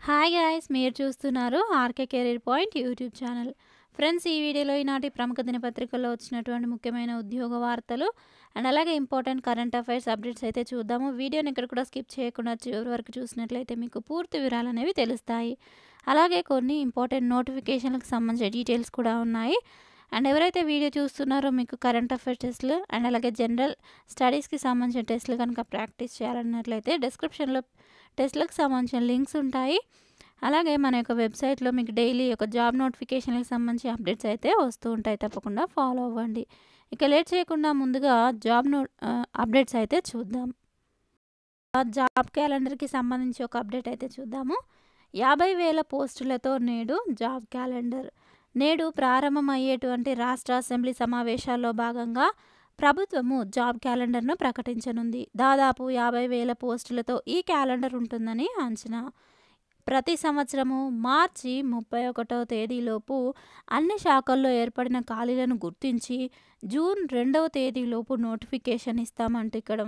Hi guys, మీరు చూస్తున్నారు RK career point YouTube channel. Friends, ఈ వీడియోలో ఈనాటి ప్రముఖ దినపత్రికల్లో వచ్చినటువంటి ముఖ్యమైన ఉద్యోగ వార్తలు అండ్ అలాగే ఇంపార్టెంట్ కరెంట్ అఫైర్స్ అప్డేట్స్ అయితే చూద్దాము. వీడియోని ఇక్కడ కూడా స్కిప్ చేయకుండా చివరి వరకు చూసినట్లయితే మీకు పూర్తి వివరాలు అనేవి తెలుస్తాయి. అలాగే కొన్ని ఇంపార్టెంట్ నోటిఫికేషన్లకు సంబంధించిన డీటెయిల్స్ కూడా ఉన్నాయి. అండ్ ఎవరైతే వీడియో చూస్తున్నారో మీకు కరెంట్ అఫైర్స్ టెస్ట్లు అండ్ అలాగే జనరల్ స్టడీస్కి సంబంధించిన టెస్ట్లు కనుక ప్రాక్టీస్ చేయాలన్నట్లయితే డిస్క్రిప్షన్లో టెస్ట్లకు సంబంధించిన లింక్స్ ఉంటాయి. అలాగే మన యొక్క వెబ్సైట్లో మీకు డైలీ ఒక జాబ్ నోటిఫికేషన్లకు సంబంధించి అప్డేట్స్ అయితే వస్తూ ఉంటాయి. తప్పకుండా ఫాలో అవ్వండి. ఇక లేట్ చేయకుండా ముందుగా అప్డేట్స్ అయితే చూద్దాం. జాబ్ క్యాలెండర్కి సంబంధించి ఒక అప్డేట్ అయితే చూద్దాము. 50,000 పోస్టులతో నేడు జాబ్ క్యాలెండర్. నేడు ప్రారంభమయ్యేటువంటి రాష్ట్ర అసెంబ్లీ సమావేశాల్లో భాగంగా ప్రభుత్వము జాబ్ క్యాలెండర్ను ప్రకటించనుంది. దాదాపు 50,000 పోస్టులతో ఈ క్యాలెండర్ ఉంటుందని అంచనా. ప్రతి సంవత్సరము మార్చి 31వ తేదీలోపు అన్ని శాఖల్లో ఏర్పడిన ఖాళీలను గుర్తించి జూన్ 2వ తేదీలోపు నోటిఫికేషన్ ఇస్తామంటూ ఇక్కడ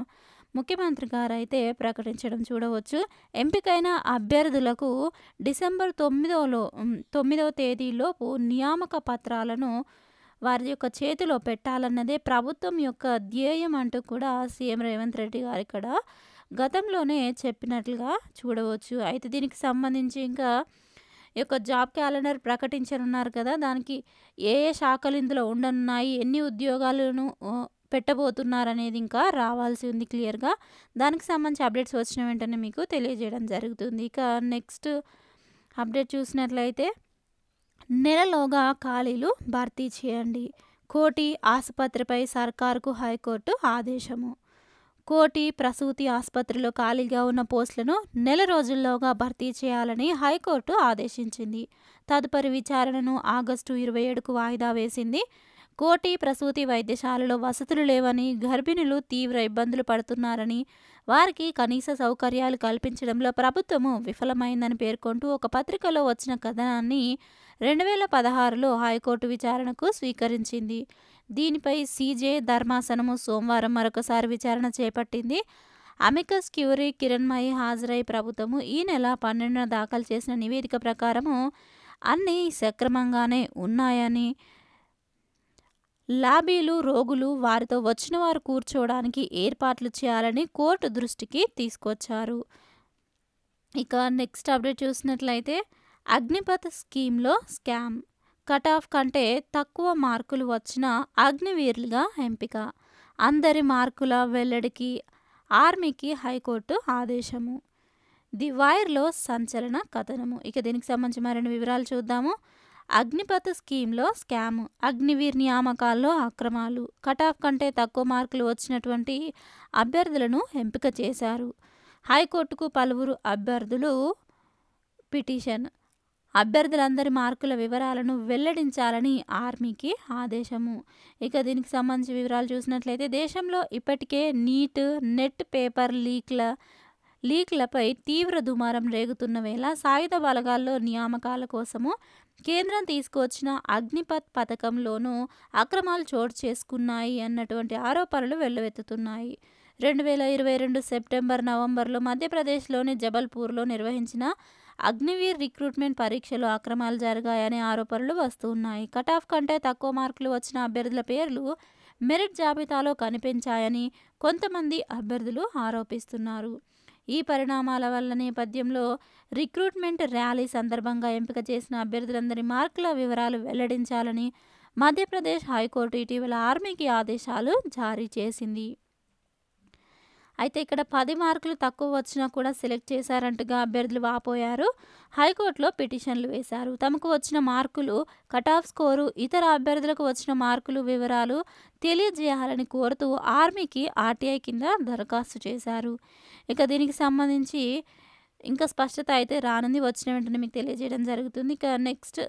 ముఖ్యమంత్రి గారు అయితే ప్రకటించడం చూడవచ్చు. ఎంపికైన అభ్యర్థులకు డిసెంబర్ 9వ తేదీలోపు నియామక పత్రాలను వారి యొక్క చేతిలో పెట్టాలన్నదే ప్రభుత్వం యొక్క ధ్యేయం అంటూ కూడా సీఎం రేవంత్ రెడ్డి గారు ఇక్కడ గతంలోనే చెప్పినట్లుగా చూడవచ్చు. అయితే దీనికి సంబంధించి ఇంకా ఈ యొక్క జాబ్ క్యాలెండర్ ప్రకటించనున్నారు కదా, దానికి ఏ ఏ శాఖలు ఇందులో ఉండనున్నాయి, ఎన్ని ఉద్యోగాలను పెట్టబోతున్నారు అనేది ఇంకా రావాల్సి ఉంది క్లియర్గా. దానికి సంబంధించి అప్డేట్స్ వచ్చిన వెంటనే మీకు తెలియజేయడం జరుగుతుంది. ఇక నెక్స్ట్ అప్డేట్ చూసినట్లయితే నెలలోగా ఖాళీలు భర్తీ చేయండి. కోటి ఆసుపత్రిపై సర్కారుకు హైకోర్టు ఆదేశము. కోటి ప్రసూతి ఆసుపత్రిలో ఖాళీగా ఉన్న పోస్టులను నెల రోజుల్లోగా భర్తీ చేయాలని హైకోర్టు ఆదేశించింది. తదుపరి విచారణను ఆగస్టు 27కు వాయిదా వేసింది. కోటి ప్రసూతి వైద్యశాలలో వసతులు లేవని, గర్భిణులు తీవ్ర ఇబ్బందులు పడుతున్నారని, వారికి కనీస సౌకర్యాలు కల్పించడంలో ప్రభుత్వము విఫలమైందని పేర్కొంటూ ఒక పత్రికలో వచ్చిన కథనాన్ని 2016లో హైకోర్టు విచారణకు స్వీకరించింది. దీనిపై సీజే ధర్మాసనము సోమవారం మరొకసారి విచారణ చేపట్టింది. అమికస్ క్యూరీ కిరణ్మయి హాజరై ప్రభుత్వము ఈ నెల 12న దాఖలు చేసిన నివేదిక ప్రకారము అన్నీ సక్రమంగానే ఉన్నాయని, లాబీలు, రోగులు, వారితో వచ్చిన వారు కూర్చోవడానికి ఏర్పాట్లు చేయాలని కోర్టు దృష్టికి తీసుకొచ్చారు. ఇక నెక్స్ట్ అప్డేట్ చూసినట్లయితే అగ్నిపథ్ స్కీమ్లో స్కామ్. కట్ ఆఫ్ కంటే తక్కువ మార్కులు వచ్చిన అగ్నివీరులుగా ఎంపిక. అందరి మార్కుల వెల్లడికి ఆర్మీకి హైకోర్టు ఆదేశము. ది వైర్లో సంచలన కథనము. ఇక దీనికి సంబంధించి మరిన్ని వివరాలు చూద్దాము. అగ్నిపథ్ స్కీమ్లో స్కామ్, అగ్నివీర్ నియామకాల్లో అక్రమాలు. కట్ ఆఫ్ కంటే తక్కువ మార్కులు వచ్చినటువంటి అభ్యర్థులను ఎంపిక చేశారు. హైకోర్టుకు పలువురు అభ్యర్థులు పిటిషన్. అభ్యర్థులందరి మార్కుల వివరాలను వెల్లడించాలని ఆర్మీకి ఆదేశము. ఇక దీనికి సంబంధించి వివరాలు చూసినట్లయితే దేశంలో ఇప్పటికే నీట్, నెట్ పేపర్ లీక్లపై తీవ్ర దుమారం రేగుతున్న వేళ సాయుధ బలగాల్లో నియామకాల కోసము కేంద్రం తీసుకువచ్చిన అగ్నిపథ్ పథకంలోనూ అక్రమాలు చోటు చేసుకున్నాయి అన్నటువంటి ఆరోపణలు వెల్లువెత్తుతున్నాయి. 2022 సెప్టెంబర్, నవంబర్లో మధ్యప్రదేశ్లోని జబల్పూర్లో నిర్వహించిన అగ్నివీర్ రిక్రూట్మెంట్ పరీక్షలో అక్రమాలు జరిగాయనే ఆరోపణలు వస్తున్నాయి. కట్ ఆఫ్ కంటే తక్కువ మార్కులు వచ్చిన అభ్యర్థుల పేర్లు మెరిట్ జాబితాలో కనిపించాయని కొంతమంది అభ్యర్థులు ఆరోపిస్తున్నారు. ఈ పరిణామాల వల్ల నేపథ్యంలో రిక్రూట్మెంట్ ర్యాలీ సందర్భంగా ఎంపిక చేసిన అభ్యర్థులందరి మార్కుల వివరాలు వెల్లడించాలని మధ్యప్రదేశ్ హైకోర్టు ఇటీవల ఆర్మీకి ఆదేశాలు జారీ చేసింది. అయితే ఇక్కడ 10 మార్కులు తక్కువ వచ్చినా కూడా సెలెక్ట్ చేశారంటగా అభ్యర్థులు వాపోయారు. హైకోర్టులో పిటిషన్లు వేశారు. తమకు వచ్చిన మార్కులు, కట్ ఆఫ్ స్కోరు, ఇతర అభ్యర్థులకు వచ్చిన మార్కులు వివరాలు తెలియజేయాలని కోరుతూ ఆర్మీకి ఆర్టీఐ కింద దరఖాస్తు చేశారు. ఇక దీనికి సంబంధించి ఇంకా స్పష్టత అయితే రానుంది. వచ్చిన వెంటనే మీకు తెలియజేయడం జరుగుతుంది. ఇక నెక్స్ట్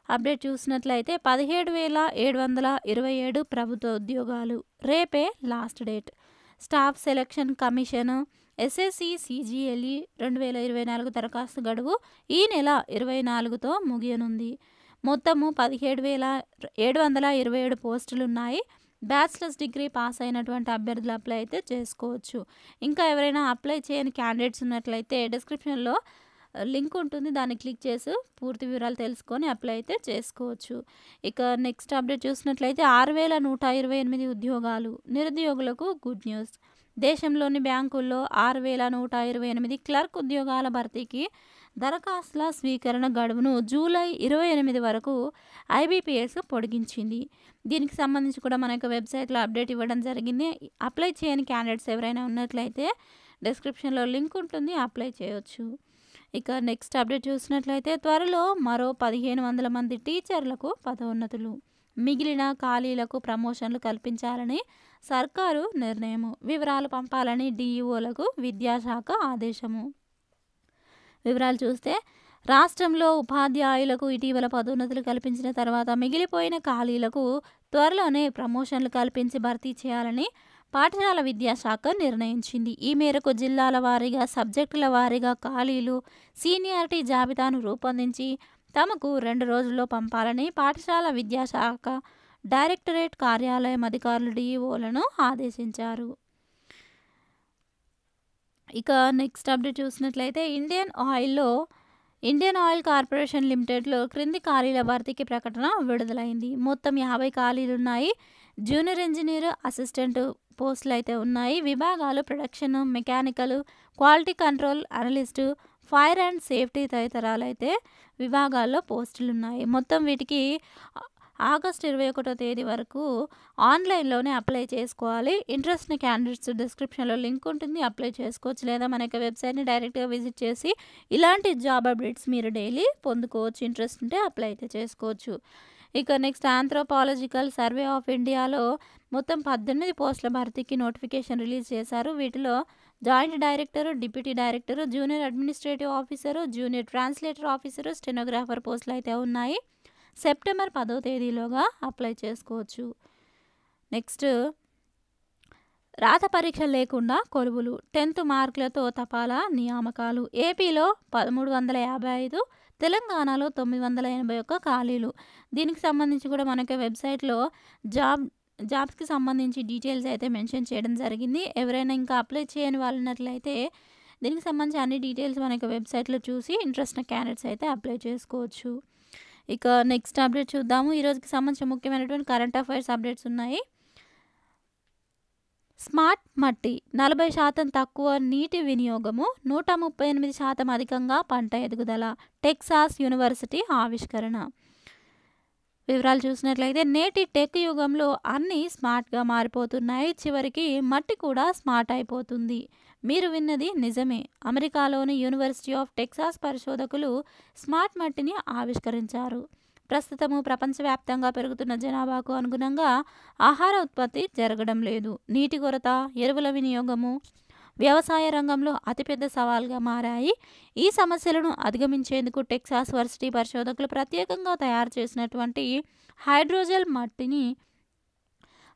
అప్డేట్ చూసినట్లయితే 17,727 ప్రభుత్వ ఉద్యోగాలు. రేపే last date. Staff selection commission SSC సిజిఎల్ఈ 2024 దరఖాస్తు గడువు ఈ నెల 24తో ముగియనుంది. మొత్తము 17,727 పోస్టులున్నాయి. బ్యాచిలర్స్ డిగ్రీ పాస్ అయినటువంటి అభ్యర్థులు అప్లై అయితే చేసుకోవచ్చు. ఇంకా ఎవరైనా అప్లై చేయని క్యాండిడేట్స్ ఉన్నట్లయితే డిస్క్రిప్షన్లో లింక్ ఉంటుంది. దాన్ని క్లిక్ చేసి పూర్తి వివరాలు తెలుసుకొని అప్లై అయితే చేసుకోవచ్చు. ఇక నెక్స్ట్ అప్డేట్ చూసినట్లయితే 6128 ఉద్యోగాలు. నిరుద్యోగులకు గుడ్ న్యూస్. దేశంలోని బ్యాంకుల్లో 6128 క్లర్క్ ఉద్యోగాల భర్తీకి దరఖాస్తుల స్వీకరణ గడువును జూలై 28 వరకు ఐబీపీఎస్ పొడిగించింది. దీనికి సంబంధించి కూడా మన యొక్క వెబ్సైట్లో అప్డేట్ ఇవ్వడం జరిగింది. అప్లై చేయని క్యాండిడేట్స్ ఎవరైనా ఉన్నట్లయితే డిస్క్రిప్షన్లో లింక్ ఉంటుంది, అప్లై చేయొచ్చు. ఇక నెక్స్ట్ అప్డేట్ చూసినట్లయితే త్వరలో మరో 1500 మంది టీచర్లకు పదోన్నతులు. మిగిలిన ఖాళీలకు ప్రమోషన్లు కల్పించాలని సర్కారు నిర్ణయము. వివరాలు పంపాలని డీఈఓలకు విద్యాశాఖ ఆదేశము. వివరాలు చూస్తే రాష్ట్రంలో ఉపాధ్యాయులకు ఇటీవల పదోన్నతులు కల్పించిన తర్వాత మిగిలిపోయిన ఖాళీలకు త్వరలోనే ప్రమోషన్లు కల్పించి భర్తీ చేయాలని పాఠశాల విద్యాశాఖ నిర్ణయించింది. ఈ మేరకు జిల్లాల వారీగా, సబ్జెక్టుల వారీగా ఖాళీలు, సీనియారిటీ జాబితాను రూపొందించి తమకు 2 రోజుల్లో పంపాలని పాఠశాల విద్యాశాఖ డైరెక్టరేట్ కార్యాలయం అధికారులు డీఈఓలను ఆదేశించారు. ఇక నెక్స్ట్ అప్డేట్ చూసినట్లయితే ఇండియన్ ఆయిల్ కార్పొరేషన్ లిమిటెడ్లో క్రింది ఖాళీల భర్తీకి ప్రకటన విడుదలైంది. మొత్తం 50 ఖాళీలున్నాయి. జూనియర్ ఇంజనీర్, అసిస్టెంట్ పోస్టులు అయితే ఉన్నాయి. విభాగాలు production, mechanical, quality control, analyst, fire and safety తదితరాలు అయితే విభాగాల్లో పోస్టులు ఉన్నాయి. మొత్తం వీటికి ఆగస్టు 21వ తేదీ వరకు ఆన్లైన్లోనే అప్లై చేసుకోవాలి. ఇంట్రెస్ట్ ఉన్న క్యాండిడేట్స్ డిస్క్రిప్షన్లో లింక్ ఉంటుంది, అప్లై చేసుకోవచ్చు. లేదా మన యొక్క వెబ్సైట్ని డైరెక్ట్గా విజిట్ చేసి ఇలాంటి జాబ్ అప్డేట్స్ మీరు డైలీ పొందుకోవచ్చు. ఇంట్రెస్ట్ ఉంటే అప్లై అయితే చేసుకోవచ్చు. ఇక నెక్స్ట్ ఆంథ్రోపాలజికల్ సర్వే ఆఫ్ ఇండియాలో మొత్తం 18 పోస్టుల భర్తీకి నోటిఫికేషన్ రిలీజ్ చేశారు. వీటిలో joint director, deputy director, junior administrative officer, junior translator officer, stenographer పోస్టులు అయితే ఉన్నాయి. సెప్టెంబర్ 10వ తేదీలోగా అప్లై చేసుకోవచ్చు. నెక్స్ట్ రాత పరీక్ష లేకుండా కొలువులు. 10th మార్కులతో తపాలా నియామకాలు. ఏపీలో 1355, తెలంగాణలో 981 ఖాళీలు. దీనికి సంబంధించి కూడా మనకి వెబ్సైట్లో జాబ్స్కి సంబంధించి డీటెయిల్స్ అయితే మెన్షన్ చేయడం జరిగింది. ఎవరైనా ఇంకా అప్లై చేయని వాళ్ళు ఉన్నట్లయితే దీనికి సంబంధించి అన్ని డీటెయిల్స్ మనకి వెబ్సైట్లో చూసి ఇంట్రెస్ట్ ఉన్న క్యాండిడేట్స్ అయితే అప్లై చేసుకోవచ్చు. ఇక నెక్స్ట్ అప్డేట్ చూద్దాము. ఈరోజుకి సంబంధించిన ముఖ్యమైనటువంటి కరెంట్ అఫైర్స్ అప్డేట్స్ ఉన్నాయి. స్మార్ట్ మట్టి 40% తక్కువ నీటి వినియోగము, 138% అధికంగా పంట ఎదుగుదల. టెక్సాస్ యూనివర్సిటీ ఆవిష్కరణ. వివరాలు చూసినట్లయితే నేటి టెక్ యుగంలో అన్నీ స్మార్ట్గా మారిపోతున్నాయి. చివరికి మట్టి కూడా స్మార్ట్ అయిపోతుంది. మీరు విన్నది నిజమే. అమెరికాలోని యూనివర్సిటీ ఆఫ్ టెక్సాస్ పరిశోధకులు స్మార్ట్ మట్టిని ఆవిష్కరించారు. ప్రస్తుతము ప్రపంచవ్యాప్తంగా పెరుగుతున్న జనాభాకు అనుగుణంగా ఆహార ఉత్పత్తి జరగడం లేదు. నీటి కొరత, ఎరువుల వినియోగము వ్యవసాయ రంగంలో అతిపెద్ద సవాల్గా మారాయి. ఈ సమస్యలను అధిగమించేందుకు టెక్సాస్ వర్సిటీ పరిశోధకులు ప్రత్యేకంగా తయారు చేసినటువంటి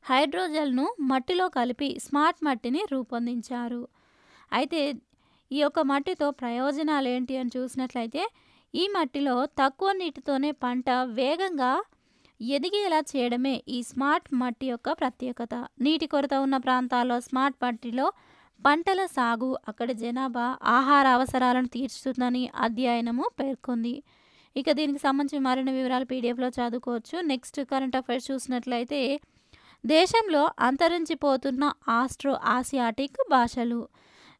హైడ్రోజెల్ను మట్టిలో కలిపి స్మార్ట్ మట్టిని రూపొందించారు. అయితే ఈ యొక్క మట్టితో ప్రయోజనాలు ఏంటి అని చూసినట్లయితే ఈ మట్టిలో తక్కువ నీటితోనే పంట వేగంగా ఎదిగేలా చేయడమే ఈ స్మార్ట్ మట్టి యొక్క ప్రత్యేకత. నీటి కొరత ఉన్న ప్రాంతాల్లో స్మార్ట్ మట్టిలో పంటల సాగు అక్కడి జనాభా ఆహార అవసరాలను తీర్చుతుందని అధ్యయనము పేర్కొంది. ఇక దీనికి సంబంధించి మరిన్ని వివరాలు పీడిఎఫ్లో చదువుకోవచ్చు. నెక్స్ట్ కరెంట్ అఫైర్స్ చూసినట్లయితే దేశంలో అంతరించిపోతున్న ఆస్ట్రో ఆసియాటిక్ భాషలు.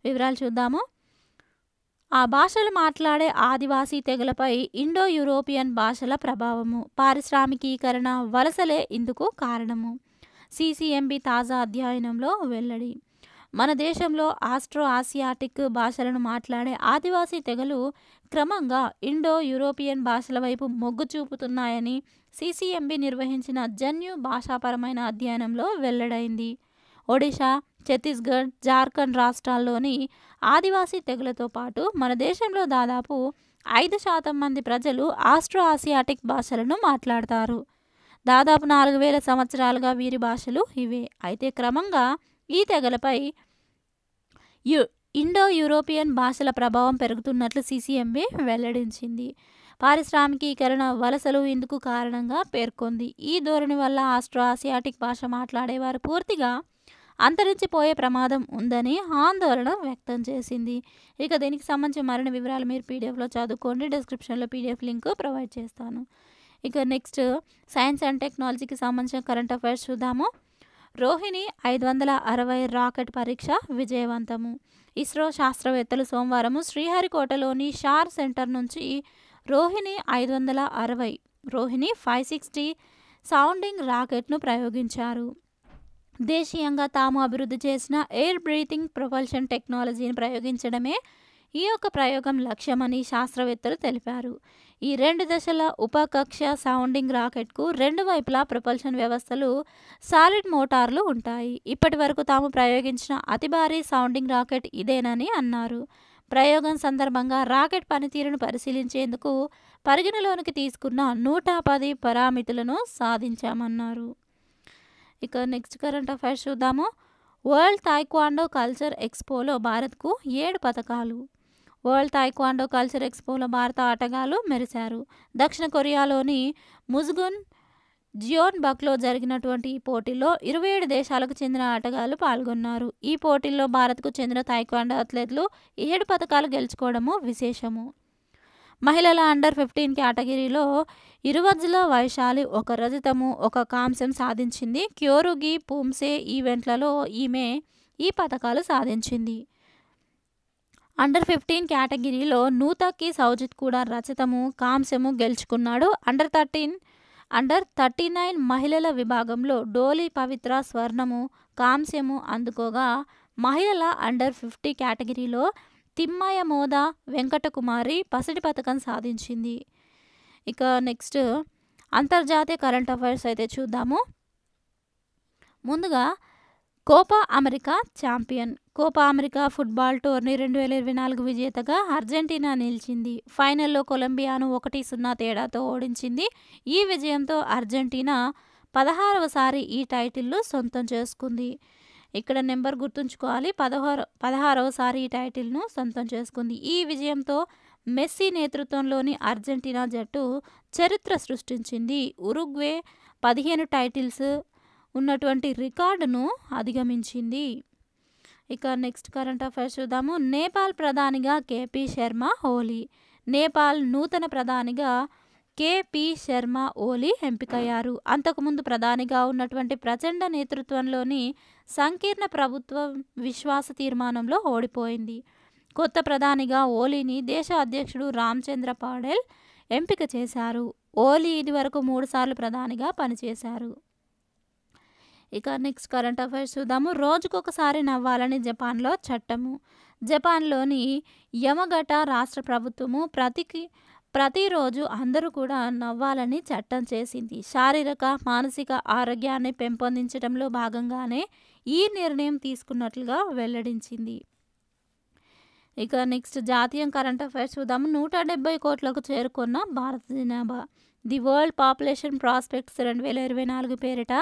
వివరాలు చూద్దాము. ఆ భాషలు మాట్లాడే ఆదివాసీ తెగలపై ఇండో యూరోపియన్ భాషల ప్రభావము, పారిశ్రామికీకరణ, వలసలే ఇందుకు కారణము. సిసిఎంబి తాజా అధ్యయనంలో వెల్లడి. మన దేశంలో ఆస్ట్రో ఆసియాటిక్ భాషలను మాట్లాడే ఆదివాసీ తెగలు క్రమంగా ఇండో యూరోపియన్ భాషల వైపు మొగ్గు చూపుతున్నాయని సిసిఎంబి నిర్వహించిన జన్యు భాషాపరమైన అధ్యయనంలో వెల్లడైంది. ఒడిశా, ఛత్తీస్గఢ్, జార్ఖండ్ రాష్ట్రాల్లోని ఆదివాసీ తెగలతో పాటు మన దేశంలో దాదాపు 5% మంది ప్రజలు ఆస్ట్రో ఆసియాటిక్ భాషలను మాట్లాడతారు. దాదాపు 4000 సంవత్సరాలుగా వీరి భాషలు ఇవే. అయితే క్రమంగా ఈ తెగలపై ఇండో యూరోపియన్ భాషల ప్రభావం పెరుగుతున్నట్లు సిసిఎంబి వెల్లడించింది. పారిశ్రామికీకరణ, వలసలు ఇందుకు కారణంగా పేర్కొంది. ఈ ధోరణి వల్ల ఆస్ట్రో ఆసియాటిక్ భాష మాట్లాడేవారు పూర్తిగా అంతరించిపోయే ప్రమాదం ఉందని ఆందోళన వ్యక్తం చేసింది. ఇక దీనికి సంబంధించిన మరిన్ని వివరాలు మీరు పీడిఎఫ్లో చదువుకోండి. డిస్క్రిప్షన్లో పీడిఎఫ్ లింక్ ప్రొవైడ్ చేస్తాను. ఇక నెక్స్ట్ సైన్స్ అండ్ టెక్నాలజీకి సంబంధించిన కరెంట్ అఫైర్స్ చూద్దాము. రోహిణి 560 రాకెట్ పరీక్ష విజయవంతము. ఇస్రో శాస్త్రవేత్తలు సోమవారం శ్రీహరికోటలోని షార్ సెంటర్ నుంచి రోహిణి 560 సౌండింగ్ రాకెట్ను ప్రయోగించారు. దేశీయంగా తాము అభివృద్ధి చేసిన ఎయిర్ బ్రీతింగ్ ప్రొపల్షన్ టెక్నాలజీని ప్రయోగించడమే ఈ యొక్క ప్రయోగం లక్ష్యమని శాస్త్రవేత్తలు తెలిపారు. ఈ 2 దశల ఉపకక్ష సౌండింగ్ రాకెట్కు 2 వైపులా ప్రొపల్షన్ వ్యవస్థలు, సాలిడ్ మోటార్లు ఉంటాయి. ఇప్పటి వరకు తాము ప్రయోగించిన అతి భారీ సౌండింగ్ రాకెట్ ఇదేనని అన్నారు. ప్రయోగం సందర్భంగా రాకెట్ పనితీరును పరిశీలించేందుకు పరిగణలోనికి తీసుకున్న 110 పారామితులను సాధించామన్నారు. ఇక నెక్స్ట్ కరెంట్ అఫైర్స్ చూద్దాము. వరల్డ్ తాయిక్వాండో కల్చర్ ఎక్స్పోలో భారత్కు 7 పతకాలు. వరల్డ్ తాయిక్వాండో కల్చర్ ఎక్స్పోలో భారత ఆటగాళ్లు మెరిశారు. దక్షిణ కొరియాలోని ముజ్గున్ జియోన్బక్లో జరిగినటువంటి ఈ పోటీల్లో 27 దేశాలకు చెందిన ఆటగాళ్లు పాల్గొన్నారు. ఈ పోటీల్లో భారత్కు చెందిన తాయిక్వాండో అథ్లెట్లు 7 పతకాలు గెలుచుకోవడము విశేషము. మహిళల అండర్ 15 కేటగిరీలో ఇరువజ్జుల వైశాలి 1 రజతము 1 కాంస్యం సాధించింది. క్యోరుగి పూమ్సే ఈవెంట్లలో ఈమె ఈ పతకాలు సాధించింది. అండర్ 15 కేటగిరీలో నూతకి సౌజిత్ కూడా రజతము కాంస్యము గెలుచుకున్నాడు. అండర్ 39 మహిళల విభాగంలో డోలీ పవిత్ర స్వర్ణము కాంస్యము అందుకోగా, మహిళల అండర్ 50 కేటగిరీలో తిమ్మయ మోద వెంకటకుమారి పసిడి పథకం సాధించింది. ఇక నెక్స్ట్ అంతర్జాతీయ కరెంట్ అఫైర్స్ అయితే చూద్దాము. ముందుగా Copa America champion. Copa America football tourney 2024 విజేతగా అర్జెంటీనా నిలిచింది. ఫైనల్లో కొలంబియాను 1-0 తేడాతో ఓడించింది. ఈ విజయంతో అర్జెంటీనా 16వసారి ఈ టైటిల్ను సొంతం చేసుకుంది. ఇక్కడ నెంబర్ గుర్తుంచుకోవాలి, 16వసారి ఈ టైటిల్ను సొంతం చేసుకుంది. ఈ విజయంతో మెస్సీ నేతృత్వంలోని అర్జెంటీనా జట్టు చరిత్ర సృష్టించింది. ఉరుగ్వే 15 టైటిల్స్ ఉన్నటువంటి రికార్డును అధిగమించింది. ఇక నెక్స్ట్ కరెంట్ అఫైర్స్ చూద్దాము. నేపాల్ ప్రధానిగా కేపీ శర్మ ఓలీ. నేపాల్ నూతన ప్రధానిగా కేపీ శర్మ ఓలీ ఎంపికయ్యారు. అంతకుముందు ప్రధానిగా ఉన్నటువంటి ప్రచండ నేతృత్వంలోని సంకీర్ణ ప్రభుత్వం విశ్వాస తీర్మానంలో ఓడిపోయింది. కొత్త ప్రధానిగా ఓలీని దేశ అధ్యక్షుడు రామచంద్ర పౌడెల్ ఎంపిక చేశారు. ఓలీ ఇదివరకు 3 సార్లు ప్రధానిగా పనిచేశారు. ఇక నెక్స్ట్ కరెంట్ అఫైర్స్ చూద్దాము. రోజుకొకసారి నవ్వాలని జపాన్లో చట్టము. జపాన్లోని యమగట రాష్ట్ర ప్రభుత్వము ప్రతిరోజు అందరూ కూడా నవ్వాలని చట్టం చేసింది. శారీరక మానసిక ఆరోగ్యాన్ని పెంపొందించడంలో భాగంగానే ఈ నిర్ణయం తీసుకున్నట్లుగా వెల్లడించింది. ఇక నెక్స్ట్ జాతీయ కరెంట్ అఫైర్స్ చూద్దాము. 170 కోట్లకు చేరుకున్న భారత జనాభా. ది వరల్డ్ పాపులేషన్ ప్రాస్పెక్ట్స్ 2024 పేరిట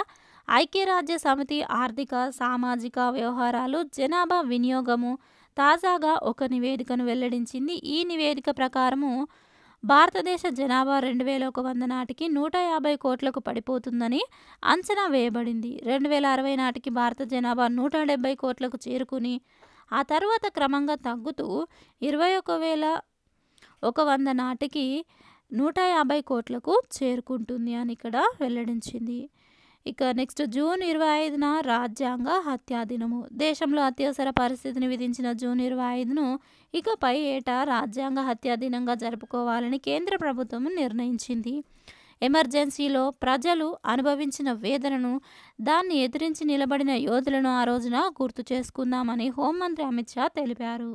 ఐక్యరాజ్య సమితి ఆర్థిక సామాజిక వ్యవహారాలు జనాభా వినియోగము తాజాగా ఒక నివేదికను వెల్లడించింది. ఈ నివేదిక ప్రకారము భారతదేశ జనాభా 2100 నాటికి 150 కోట్లకు పడిపోతుందని అంచనా వేయబడింది. 2060 నాటికి భారత జనాభా 170 కోట్లకు చేరుకుని ఆ తర్వాత క్రమంగా తగ్గుతూ 21,100 నాటికి 150 కోట్లకు చేరుకుంటుంది అని ఇక్కడ వెల్లడించింది. ఇక నెక్స్ట్ జూన్ 25న రాజ్యాంగ హత్యా దినము. దేశంలో అత్యవసర పరిస్థితిని విధించిన జూన్ 25ను ఇకపై ఏటా రాజ్యాంగ హత్యా దినంగా జరుపుకోవాలని కేంద్ర ప్రభుత్వం నిర్ణయించింది. ఎమర్జెన్సీలో ప్రజలు అనుభవించిన వేదనను, దాన్ని ఎదిరించి నిలబడిన యోధులను ఆ రోజున గుర్తు చేసుకుందామని హోంమంత్రి అమిత్ షా తెలిపారు.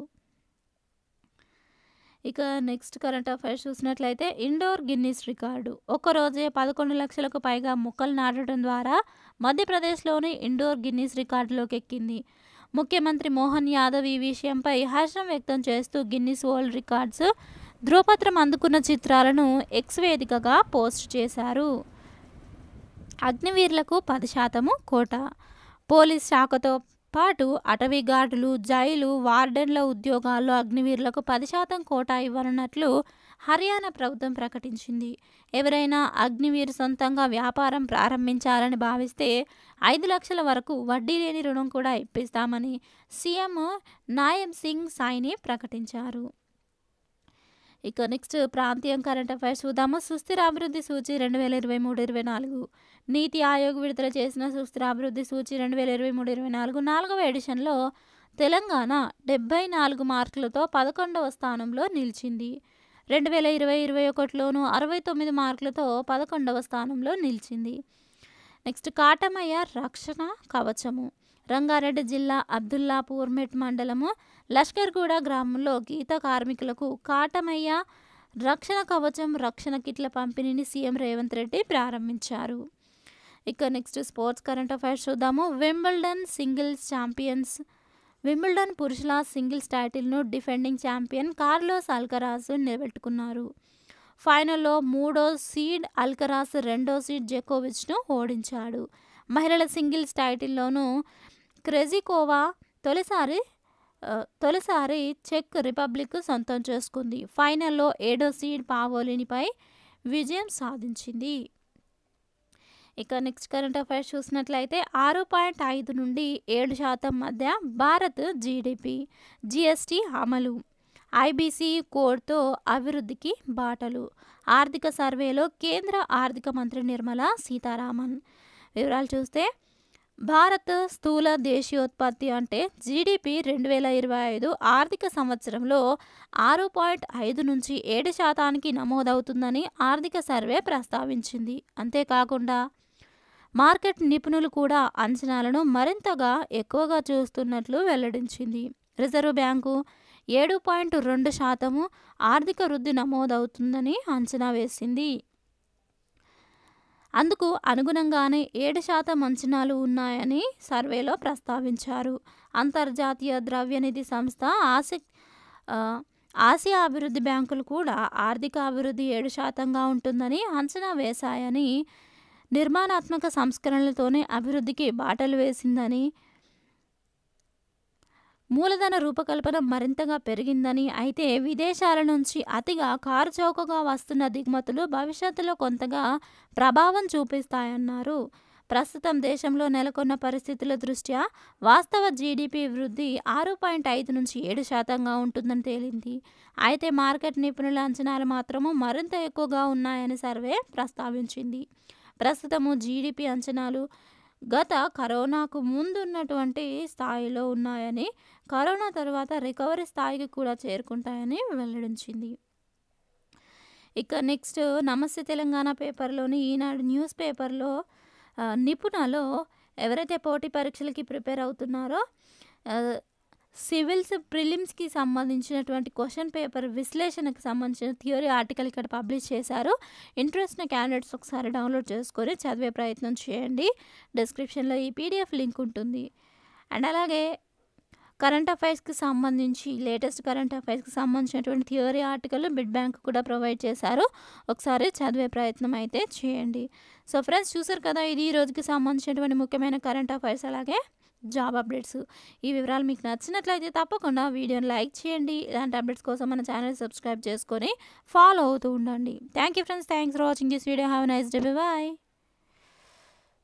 ఇక నెక్స్ట్ కరెంట్ అఫైర్స్ చూసినట్లయితే ఇండోర్ గిన్నిస్ రికార్డు. ఒక్కరోజే 11 లక్షలకు పైగా మొక్కలు నాటడం ద్వారా మధ్యప్రదేశ్లోని ఇండోర్ గిన్నిస్ రికార్డులోకి ఎక్కింది. ముఖ్యమంత్రి మోహన్ యాదవ్ ఈ విషయంపై హర్షం వ్యక్తం చేస్తూ గిన్నిస్ వరల్డ్ రికార్డ్స్ ధృవపత్రం అందుకున్న చిత్రాలను ఎక్స్ వేదికగా పోస్ట్ చేశారు. అగ్నివీరులకు 10% కోటా. పోలీస్ శాఖతో పాటు అటవీ గార్డులు, జైలు, వార్డెన్ల ఉద్యోగాల్లో అగ్నివీరులకు 10% కోటా ఇవ్వనున్నట్లు హర్యానా ప్రభుత్వం ప్రకటించింది. ఎవరైనా అగ్నివీర్ సొంతంగా వ్యాపారం ప్రారంభించాలని భావిస్తే 5 లక్షల వరకు వడ్డీ లేని రుణం కూడా ఇప్పిస్తామని సీఎం నాయబ్ సింగ్ సైని ప్రకటించారు. ఇక నెక్స్ట్ ప్రాంతీయ కరెంట్ అఫైర్స్ చూద్దాము. సుస్థిర అభివృద్ధి సూచి 2023-24 నీతి ఆయోగ్ విడుదల చేసిన సుస్థిర అభివృద్ధి సూచి 2023-24 4వ ఎడిషన్లో తెలంగాణ 74 మార్కులతో 11వ స్థానంలో నిలిచింది. 2020-21లోనూ 69 మార్కులతో 11వ స్థానంలో నిలిచింది. నెక్స్ట్ కాటమయ్య రక్షణ కవచము. రంగారెడ్డి జిల్లా అబ్దుల్లాపూర్ మెట్ మండలము లష్కర్గూడ గ్రామంలో గీత కార్మికులకు కాటమయ్య రక్షణ కవచం రక్షణ కిట్ల పంపిణీని సీఎం రేవంత్ రెడ్డి ప్రారంభించారు. ఇక నెక్స్ట్ స్పోర్ట్స్ కరెంట్ అఫైర్స్ చూద్దాము. వింబుల్డన్ పురుషుల సింగిల్స్ టైటిల్ను డిఫెండింగ్ ఛాంపియన్ కార్లోస్ అల్కరాజ్ నిలబెట్టుకున్నారు. ఫైనల్లో 3వ సీడ్ అల్కరాజ్ 2వ సీడ్ జకోవిచ్ను ఓడించాడు. మహిళల సింగిల్స్ టైటిల్లోనూ క్రెజికోవా తొలిసారి చెక్ రిపబ్లిక్ సొంతం చేసుకుంది. ఫైనల్లో 7వ సీడ్ పావోలినిపై విజయం సాధించింది. ఇక నెక్స్ట్ కరెంట్ అఫైర్స్ చూసినట్లయితే 6.5 నుండి 7% మధ్య భారత్ జీడీపీ, జీఎస్టీ అమలు, ఐబీసీ కోడ్తో అభివృద్ధికి బాటలు. ఆర్థిక సర్వేలో కేంద్ర ఆర్థిక మంత్రి నిర్మలా సీతారామన్. వివరాలు చూస్తే భారత్ స్థూల దేశీయోత్పత్తి అంటే జీడీపీ 2025 ఆర్థిక సంవత్సరంలో 6.5 నుంచి 7% నమోదవుతుందని ఆర్థిక సర్వే ప్రస్తావించింది. అంతేకాకుండా మార్కెట్ నిపుణులు కూడా అంచనాలను మరింతగా ఎక్కువగా చూస్తున్నట్లు వెల్లడించింది. రిజర్వ్ బ్యాంకు 7.2% ఆర్థిక వృద్ధి నమోదవుతుందని అంచనా వేసింది. అందుకు అనుగుణంగానే 7% అంచనాలు ఉన్నాయని సర్వేలో ప్రస్తావించారు. అంతర్జాతీయ ద్రవ్యనిధి సంస్థ, ఆసియా అభివృద్ధి బ్యాంకులు కూడా ఆర్థిక అభివృద్ధి 7%గా ఉంటుందని అంచనా వేశాయని, నిర్మాణాత్మక సంస్కరణలతోనే అభివృద్ధికి బాటలు వేసిందని, మూలధన రూపకల్పన మరింతగా పెరిగిందని, అయితే విదేశాల నుంచి అతిగా కారుచౌకగా వస్తున్న దిగుమతులు భవిష్యత్తులో కొంతగా ప్రభావం చూపిస్తాయన్నారు. ప్రస్తుతం దేశంలో నెలకొన్న పరిస్థితుల దృష్ట్యా వాస్తవ జీడీపీ వృద్ధి 6.5 నుంచి 7%గా ఉంటుందని తేలింది. అయితే మార్కెట్ నిపుణుల అంచనాలు మాత్రము మరింత ఎక్కువగా ఉన్నాయని సర్వే ప్రస్తావించింది. ప్రస్తుతము జీడీపీ అంచనాలు గత కరోనాకు ముందున్నటువంటి స్థాయిలో ఉన్నాయని, కరోనా తర్వాత రికవరీ స్థాయికి కూడా చేరుకుంటాయని వెల్లడించింది. ఇక నెక్స్ట్ నమస్తే తెలంగాణ పేపర్లోని ఈనాడు న్యూస్ పేపర్లో నిపుణలో ఎవరైతే పోటీ పరీక్షలకి ప్రిపేర్ అవుతున్నారో సివిల్స్ ప్రిలిమ్స్కి సంబంధించినటువంటి క్వశ్చన్ పేపర్ విశ్లేషణకు సంబంధించిన థియరీ ఆర్టికల్ ఇక్కడ పబ్లిష్ చేశారు. ఇంట్రెస్ట్ ఉన్న క్యాండిడేట్స్ ఒకసారి డౌన్లోడ్ చేసుకొని చదివే ప్రయత్నం చేయండి. డిస్క్రిప్షన్లో ఈ పీడిఎఫ్ లింక్ ఉంటుంది. అండ్ అలాగే కరెంట్ అఫైర్స్కి సంబంధించి లేటెస్ట్ కరెంట్ అఫైర్స్కి సంబంధించినటువంటి థియరీ ఆర్టికల్ బిడ్ బ్యాంక్ కూడా ప్రొవైడ్ చేశారు. ఒకసారి చదివే ప్రయత్నం అయితే చేయండి. సో ఫ్రెండ్స్, చూసారు కదా, ఇది ఈ రోజుకి సంబంధించినటువంటి ముఖ్యమైన కరెంట్ అఫైర్స్ అలాగే జాబ్ అప్డేట్స్. ఈ వివరాలు మీకు నచ్చినట్లయితే తప్పకుండా వీడియోని లైక్ చేయండి. ఇలాంటి అప్డేట్స్ కోసం మన ఛానల్ సబ్స్క్రైబ్ చేసుకొని ఫాలో అవుతూ ఉండండి. Thank you friends, thanks for watching this video. Have a nice day. By.